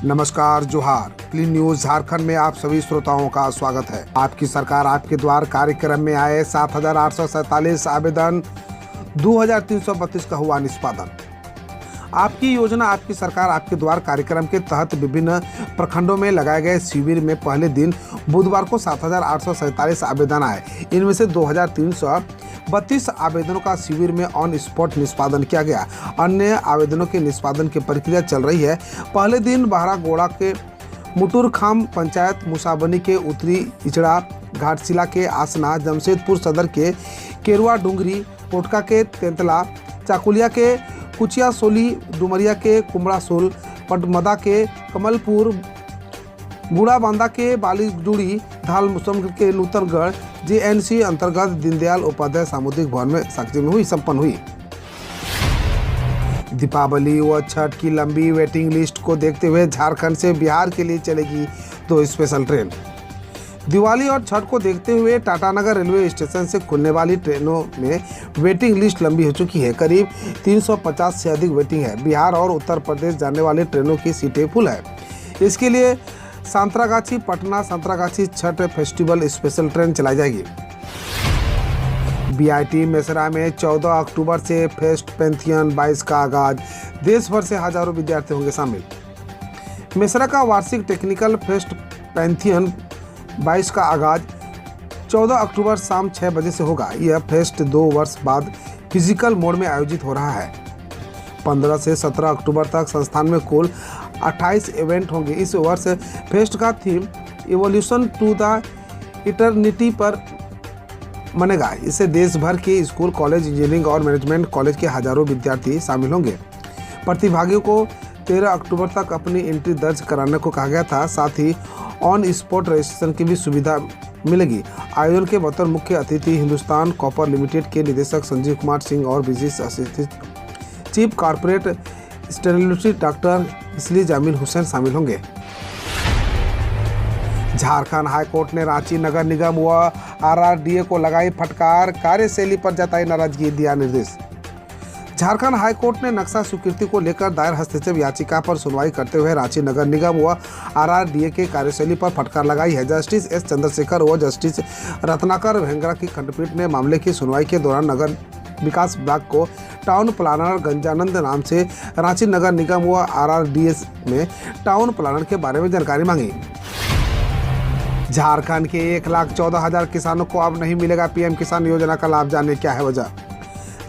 नमस्कार, जोहार। Clean news Jharkhand में आप सभी श्रोताओं का स्वागत है। आपकी सरकार आपके द्वार कार्यक्रम में आए 7,847 आवेदन, 2,332 का हुआ निष्पादन। आपकी योजना आपकी सरकार आपके द्वार कार्यक्रम के तहत विभिन्न प्रखंडों में लगाए गए शिविर में पहले दिन बुधवार को 7,847 आवेदन आए। इनमें से 2,332 आवेदनों का शिविर में ऑन स्पॉट निष्पादन किया गया। अन्य आवेदनों के निष्पादन की प्रक्रिया चल रही है। पहले दिन बहरागोड़ा के मुटुरखाम पंचायत, मुसाबनी के उत्तरी इचड़ा, घाटशिला के आसना, जमशेदपुर सदर के केरुआ डूंगरी, पोटका के तेंतला, चाकुलिया के कुचिया सोली, डुमरिया के कुमड़ासोल, पटमदा के कमलपुर, बूढ़ा बांदा के बालीडुड़ी, धाल मुसम के नूतनगढ़, जेएनसी अंतर्गत दीनदयाल उपाध्याय सामुदायिक भवन में साक्षी में संपन्न हुई। दीपावली व छठ की लंबी वेटिंग लिस्ट को देखते हुए झारखंड से बिहार के लिए चलेगी 2 स्पेशल ट्रेन। दिवाली और छठ को देखते हुए टाटानगर रेलवे स्टेशन से खुलने वाली ट्रेनों में वेटिंग लिस्ट लंबी हो चुकी है। करीब 350 से अधिक वेटिंग है। बिहार और उत्तर प्रदेश जाने वाली ट्रेनों की सीटें फुल है। इसके लिए Santragachi Patna Santragachi Chhath festival special train चलाई जाएगी। बीआईटी मेसरा में 14 अक्टूबर से फेस्ट पैंथियन 22 का आगाज। देश भर से हजारों विद्यार्थी होंगे शामिल। मेसरा का वार्षिक टेक्निकल फेस्ट पैंथियन 22 का आगाज 14 अक्टूबर शाम 6 बजे से होगा। यह फेस्ट 2 वर्ष बाद फिजिकल मोड में आयोजित हो रहा है। 15 से 17 अक्टूबर तक संस्थान में कुल 28 इवेंट होंगे। इस वर्ष फेस्ट का theme evolution to the eternity पर बनेगा। इससे देश भर के स्कूल, कॉलेज, इंजीनियरिंग और मैनेजमेंट कॉलेज के हजारों विद्यार्थी शामिल होंगे। प्रतिभागियों को 13 अक्टूबर तक अपनी एंट्री दर्ज कराने को कहा गया था। साथ ही ऑन स्पॉट रजिस्ट्रेशन की भी सुविधा मिलेगी। आयोजन के बतौर मुख्य अतिथि हिंदुस्तान कॉपर लिमिटेड के निदेशक संजीव कुमार सिंह और विशेष assistant chief corporate stability doctor इसली जामिल हुसैन शामिल होंगे। झारखंड हाईकोर्ट ने रांची नगर निगम व आरआरडीए को लगाई फटकार, कार्यशैली पर जताई नाराजगी, दिया निर्देश। झारखंड हाईकोर्ट ने नक्शा स्वीकृति को लेकर दायर हस्तक्षेप याचिका पर सुनवाई करते हुए रांची नगर निगम व आरआरडीए के कार्यशैली पर फटकार लगाई है। जस्टिस एस चंद्रशेखर व जस्टिस रत्नाकर भेंगरा की खंडपीठ ने मामले की सुनवाई के दौरान नगर विकास विभाग को टाउन प्लानर गंजानंद नाम से रांची नगर निगम व आरआरडीए में टाउन प्लानर के बारे में जानकारी मांगी। झारखंड के 1,14,000 किसानों को अब नहीं मिलेगा पीएम किसान योजना का लाभ, जाने क्या है वजह।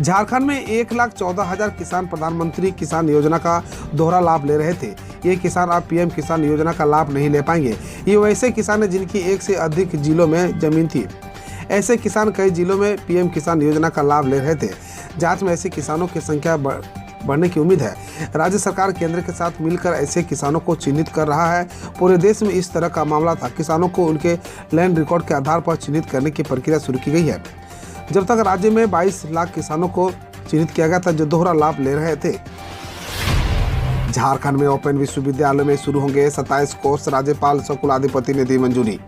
झारखंड में 1,14,000 किसान प्रधानमंत्री किसान योजना का दोहरा लाभ ले रहे थे। ये किसान अब पीएम किसान योजना का लाभ नहीं ले पाएंगे। ये वैसे किसान हैं जिनकी 1 से अधिक जिलों में जमीन थी। ऐसे किसान कई जिलों में पीएम किसान योजना का लाभ ले रहे थे। जांच में ऐसे किसानों की संख्या बढ़ने की उम्मीद है। राज्य सरकार केंद्र के साथ मिलकर ऐसे किसानों को चिन्हित कर रहा है। पूरे देश में इस तरह का मामला था। किसानों को उनके लैंड रिकॉर्ड के आधार पर चिन्हित करने की प्रक्रिया शुरू की गई है। जब तक राज्य में 22 लाख किसानों को चिन्हित किया गया था जो दोहरा लाभ ले रहे थे। झारखंड में ओपन विश्वविद्यालय में शुरू होंगे 27 कोर्स, राज्यपाल सह कुलाधिपति ने दी मंजूरी।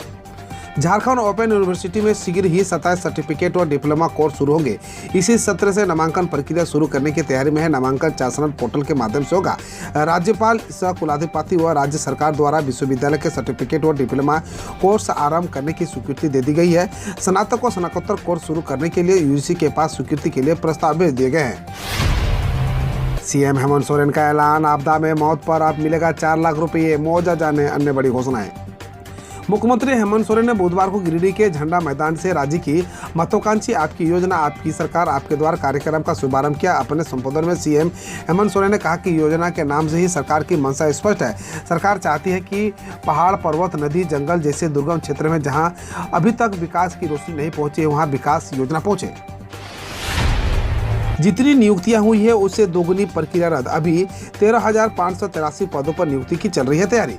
झारखंड ओपन यूनिवर्सिटी में शीघ्र ही 27 सर्टिफिकेट और डिप्लोमा कोर्स शुरू होंगे। इसी सत्र से नामांकन प्रक्रिया शुरू करने की तैयारी में है। नामांकन चांसलर पोर्टल के माध्यम से होगा। राज्यपाल सह कुलाधिपति व राज्य सरकार द्वारा विश्वविद्यालय के सर्टिफिकेट और डिप्लोमा कोर्स आरंभ करने की स्वीकृति दे दी गई है। स्नातक व स्नातकोत्तर कोर्स शुरू करने के लिए यूजीसी के पास स्वीकृति के लिए प्रस्ताव भेज दिए गए हैं। सीएम हेमंत सोरेन का ऐलान, आपदा में मौत पर अब मिलेगा 4 लाख रुपये, मुआवजा, जाने अन्य बड़ी घोषणाएं। मुख्यमंत्री हेमंत सोरेन ने बुधवार को गिरिडीह के झंडा मैदान से राज्य की महत्वाकांक्षी आपकी योजना आपकी सरकार आपके द्वार कार्यक्रम का शुभारंभ किया। अपने संबोधन में सीएम हेमंत सोरेन ने कहा कि योजना के नाम से ही सरकार की मंशा स्पष्ट है। सरकार चाहती है कि पहाड़, पर्वत, नदी, जंगल जैसे दुर्गम क्षेत्र में जहां अभी तक विकास की रोशनी नहीं पहुंची, वहां विकास योजना पहुंचे। जितनी नियुक्तियां हुई है उससे दोगुनी प्रक्रिया रद्द। अभी 13,583 पदों पर नियुक्ति की चल रही है तैयारी।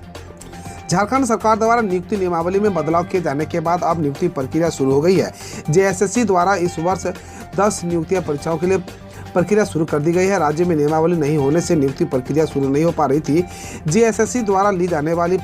झारखंड सरकार द्वारा नियुक्ति नियमावली में बदलाव किए जाने के बाद अब नियुक्ति प्रक्रिया शुरू हो गई है। जेएसएससी द्वारा इस वर्ष 10 नियुक्तियां परीक्षाओं के लिए प्रक्रिया शुरू कर दी गई है। राज्य में नियमावली नहीं होने से नियुक्ति प्रक्रिया शुरू नहीं हो पा रही थी। जेएसएससी द्वारा ली जाने वाली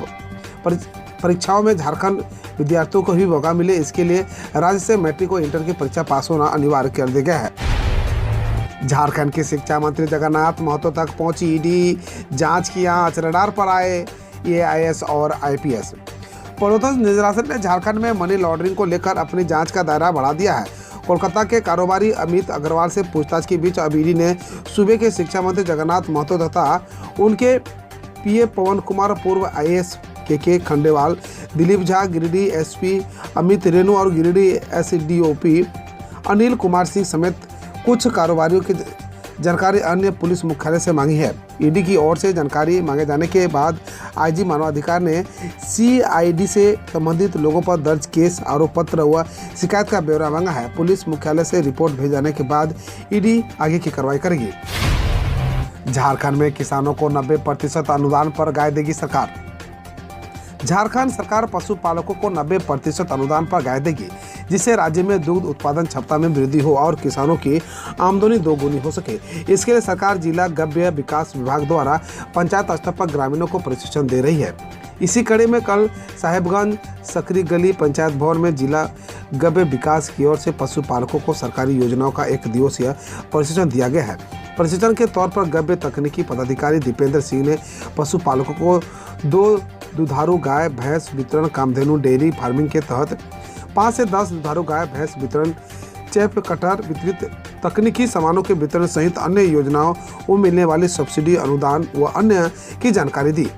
परीक्षाओं में झारखंड विद्यार्थियों को भी मौका मिले, इसके लिए राज्य से मैट्रिक और इंटर की परीक्षा पास होना अनिवार्य कर दिया गया है। झारखंड के शिक्षा मंत्री जगन्नाथ महतो तक पहुंची ईडी, जांच की आंच, रडार पर आए AIS और IPS। प्रवर्तन निदेशालय ने झारखंड में मनी लॉन्ड्रिंग को लेकर अपनी जांच का दायरा बढ़ा दिया है। कोलकाता के कारोबारी अमित अग्रवाल से पूछताछ के बीच अब ईडी ने सूबे के शिक्षा मंत्री जगन्नाथ महतो तथा उनके PA पवन कुमार, पूर्व IAS KK Khandewal, Dilip Jha, Giridih SP Amit Renu और गिरिडीह SDOP अनिल कुमार सिंह समेत कुछ कारोबारियों की जानकारी अन्य पुलिस मुख्यालय से मांगी है। ईडी की ओर से जानकारी मांगे जाने के बाद IG मानवाधिकार ने CID से संबंधित लोगों पर दर्ज केस, आरोप पत्र व शिकायत का ब्यौरा मांगा है। पुलिस मुख्यालय से रिपोर्ट भेज जाने के बाद ईडी आगे की कार्रवाई करेगी। झारखंड में किसानों को 90% अनुदान पर गाय देगी सरकार। झारखंड सरकार पशुपालकों को 90% अनुदान पर गाय देगी, जिससे राज्य में दुग्ध उत्पादन क्षमता में वृद्धि हो और किसानों की आमदनी दोगुनी हो सके। इसके लिए सरकार जिला गव्य विकास विभाग द्वारा पंचायत स्तर पर ग्रामीणों को प्रशिक्षण दे रही है। इसी कड़ी में कल साहेबगंज सकरी गली पंचायत भवन में जिला गव्य विकास की ओर से पशुपालकों को सरकारी योजनाओं का एक दिवसीय प्रशिक्षण दिया गया है। प्रशिक्षण के तौर पर गव्य तकनीकी पदाधिकारी दीपेंद्र सिंह ने पशुपालकों को 2 दुधारू गाय भैंस वितरण, कामधेनु डेयरी फार्मिंग के तहत 5 से 10 दुधारू गाय भैंस वितरण, चेप कटर वितरित, तकनीकी सामानों के वितरण सहित अन्य योजनाओं को मिलने वाली सब्सिडी, अनुदान व अन्य की जानकारी दी।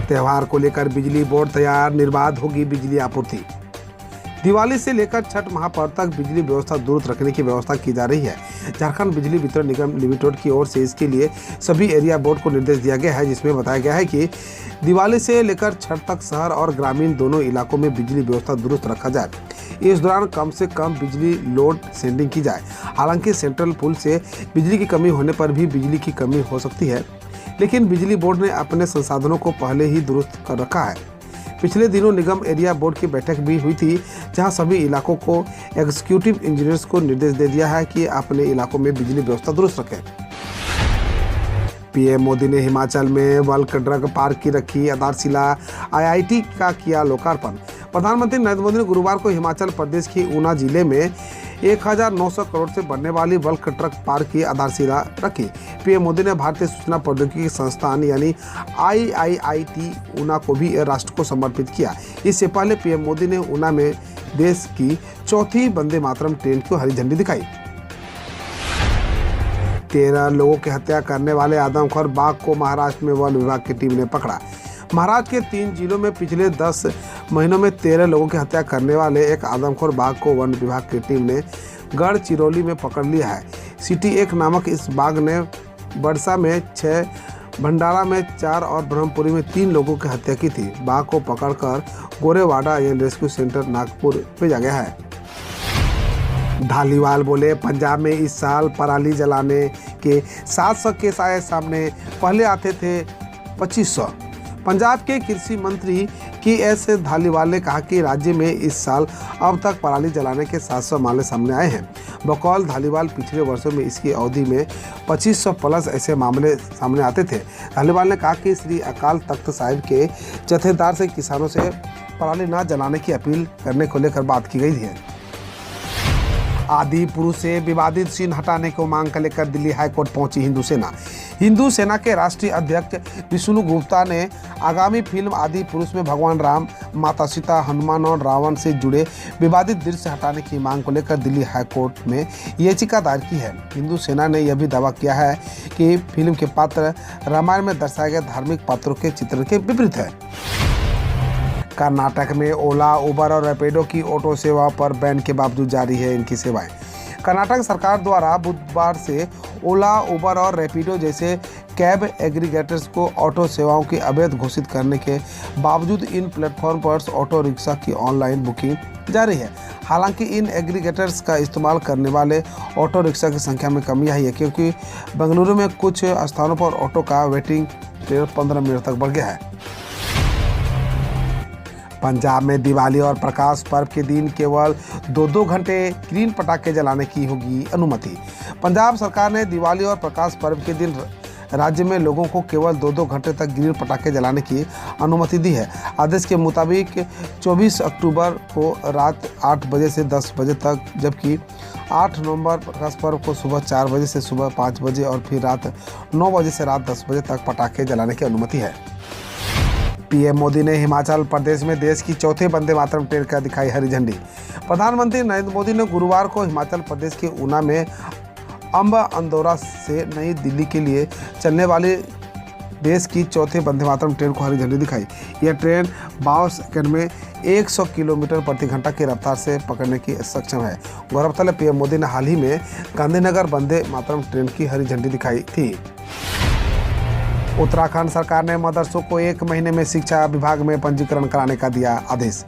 त्योहार को लेकर बिजली बोर्ड तैयार, निर्बाध होगी बिजली आपूर्ति। दिवाली से लेकर छठ महापर्व तक बिजली व्यवस्था दुरुस्त रखने की व्यवस्था की जा रही है। झारखंड बिजली वितरण निगम लिमिटेड की ओर से इसके लिए सभी एरिया बोर्ड को निर्देश दिया गया है, जिसमें बताया गया है कि दिवाली से लेकर छठ तक शहर और ग्रामीण दोनों इलाकों में बिजली व्यवस्था दुरुस्त रखा जाए। इस दौरान कम से कम बिजली लोड शेडिंग की जाए। हालांकि सेंट्रल पुल से बिजली की कमी होने पर भी बिजली की कमी हो सकती है, लेकिन बिजली बोर्ड ने अपने संसाधनों को पहले ही दुरुस्त कर रखा है। पिछले दिनों निगम एरिया बोर्ड की बैठक भी हुई थी, जहां सभी इलाकों को एग्जीक्यूटिव इंजीनियर्स को निर्देश दे दिया है कि अपने इलाकों में बिजली व्यवस्था दुरुस्त रखें। PM मोदी ने हिमाचल में बल्क ड्रग पार्क की रखी आधारशिला, IIT का किया लोकार्पण। प्रधानमंत्री नरेंद्र मोदी ने गुरुवार को हिमाचल प्रदेश की ऊना जिले में 1900 करोड़ से बढ़ने वाली बल्क ट्रक पार्क की आधारशिला रखी। PM मोदी ने भारतीय सूचना प्रौद्योगिकी संस्थान यानी IIIT ऊना को भी राष्ट्र को समर्पित किया। इससे पहले PM मोदी ने ऊना में देश की चौथी वंदे मातरम ट्रेन को हरी झंडी दिखाई। 13 लोगों की हत्या करने वाले आदमखोर बाघ को महाराष्ट्र में वन विभाग की टीम ने पकड़ा। महाराष्ट्र के 3 जिलों में पिछले 10 महीनों में 13 लोगों की हत्या करने वाले एक आदमखोर बाघ को वन विभाग की टीम ने गढ़चिरौली में पकड़ लिया है। सिटी 1 नामक इस बाघ ने बड़सा में 6, भंडारा में 4 और ब्रह्मपुरी में 3 लोगों की हत्या की थी। बाघ को पकड़कर गोरेवाड़ा रेस्क्यू सेंटर नागपुर भेजा गया है। धालीवाल बोले, पंजाब में इस साल पराली जलाने के 700 केस आए सामने, पहले आते थे 2500। पंजाब के कृषि मंत्री KS धालीवाल ने कहा कि राज्य में इस साल अब तक पराली जलाने के 700 मामले सामने आए हैं। बकौल धालीवाल पिछले वर्षों में इसकी अवधि में 2500 प्लस ऐसे मामले सामने आते थे। धालीवाल ने कहा कि श्री अकाल तख्त साहिब के जथेदार से किसानों से पराली न जलाने की अपील करने को लेकर बात की गई है। आदि पुरुष से विवादित चिन्ह हटाने को मांग कर लेकर दिल्ली हाईकोर्ट पहुंची हिंदू सेना। हिंदू सेना के राष्ट्रीय अध्यक्ष विष्णु गुप्ता ने आगामी फिल्म आदि पुरुष में भगवान राम, माता सीता, हनुमान और रावण से जुड़े विवादित दृश्य हटाने की मांग को लेकर दिल्ली हाईकोर्ट में याचिका दायर की है। हिंदू सेना ने यह भी दावा किया है कि फिल्म के पात्र रामायण में दर्शाए गए धार्मिक पात्रों के चित्रण के विपरीत है। कर्नाटक में ओला, उबर और रैपिडो की ऑटो सेवा पर बैन के बावजूद जारी है इनकी सेवाएं। कर्नाटक सरकार द्वारा बुधवार से ओला, उबर और रैपिडो जैसे कैब एग्रीगेटर्स को ऑटो सेवाओं की अवैध घोषित करने के बावजूद इन प्लेटफॉर्म पर ऑटो रिक्शा की ऑनलाइन बुकिंग जारी है। हालांकि इन एग्रीगेटर्स का इस्तेमाल करने वाले ऑटो रिक्शा की संख्या में कमी आई है, क्योंकि बेंगलुरु में कुछ स्थानों पर ऑटो का वेटिंग पीरियड 15 मिनट तक बढ़ गया है। पंजाब में दिवाली और प्रकाश पर्व के दिन केवल 2-2 घंटे ग्रीन पटाखे जलाने की होगी अनुमति। पंजाब सरकार ने दिवाली और प्रकाश पर्व के दिन राज्य में लोगों को केवल 2-2 घंटे तक ग्रीन पटाखे जलाने की अनुमति दी है। आदेश के मुताबिक 24 अक्टूबर को रात 8 बजे से 10 बजे तक, जबकि 8 नवंबर प्रकाश पर्व को सुबह 4 बजे से सुबह 5 बजे और फिर रात 9 बजे से रात 10 बजे तक पटाखे जलाने की अनुमति है। पीएम मोदी ने हिमाचल प्रदेश में देश की चौथे वंदे मातरम ट्रेन का दिखाई हरी झंडी। प्रधानमंत्री नरेंद्र मोदी ने गुरुवार को हिमाचल प्रदेश के ऊना में अंबा अंदौरा से नई दिल्ली के लिए चलने वाली देश की चौथे वंदे मातरम ट्रेन को हरी झंडी दिखाई। यह ट्रेन 52 सेकंड में 100 किलोमीटर प्रति घंटा की रफ्तार से पकड़ने की सक्षम है। गौरतलब है, पीएम मोदी ने हाल ही में गांधीनगर वंदे मातरम ट्रेन की हरी झंडी दिखाई थी। उत्तराखंड सरकार ने मदरसों को 1 महीने में शिक्षा विभाग में पंजीकरण कराने का दिया आदेश।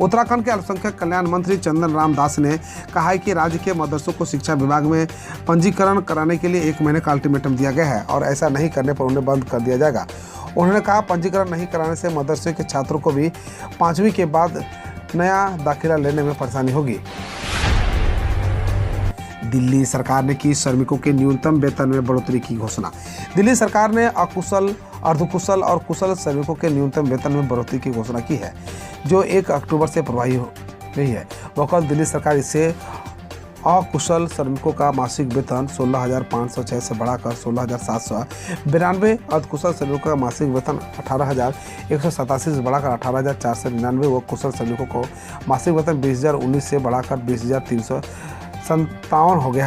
उत्तराखंड के अल्पसंख्यक कल्याण मंत्री चंदन राम दास ने कहा है कि राज्य के मदरसों को शिक्षा विभाग में पंजीकरण कराने के लिए 1 महीने का अल्टीमेटम दिया गया है और ऐसा नहीं करने पर उन्हें बंद कर दिया जाएगा। उन्होंने कहा, पंजीकरण नहीं कराने से मदरसे के छात्रों को भी 5वीं के बाद नया दाखिला लेने में परेशानी होगी। दिल्ली सरकार ने की श्रमिकों के न्यूनतम वेतन में बढ़ोतरी की घोषणा। दिल्ली सरकार ने अकुशल, अर्धकुशल और कुशल श्रमिकों के न्यूनतम वेतन में बढ़ोतरी की घोषणा की है, जो 1 अक्टूबर से प्रभावी हो रही है। वह दिल्ली सरकार इसे अकुशल श्रमिकों का मासिक वेतन 16,506 से बढ़ाकर 16,792, अर्धकुशल श्रमिकों का मासिक वेतन 18,187 से बढ़ाकर 18,499 व कुशल श्रमिकों को मासिक वेतन 20,019 से बढ़ाकर 20,357 हो गया है।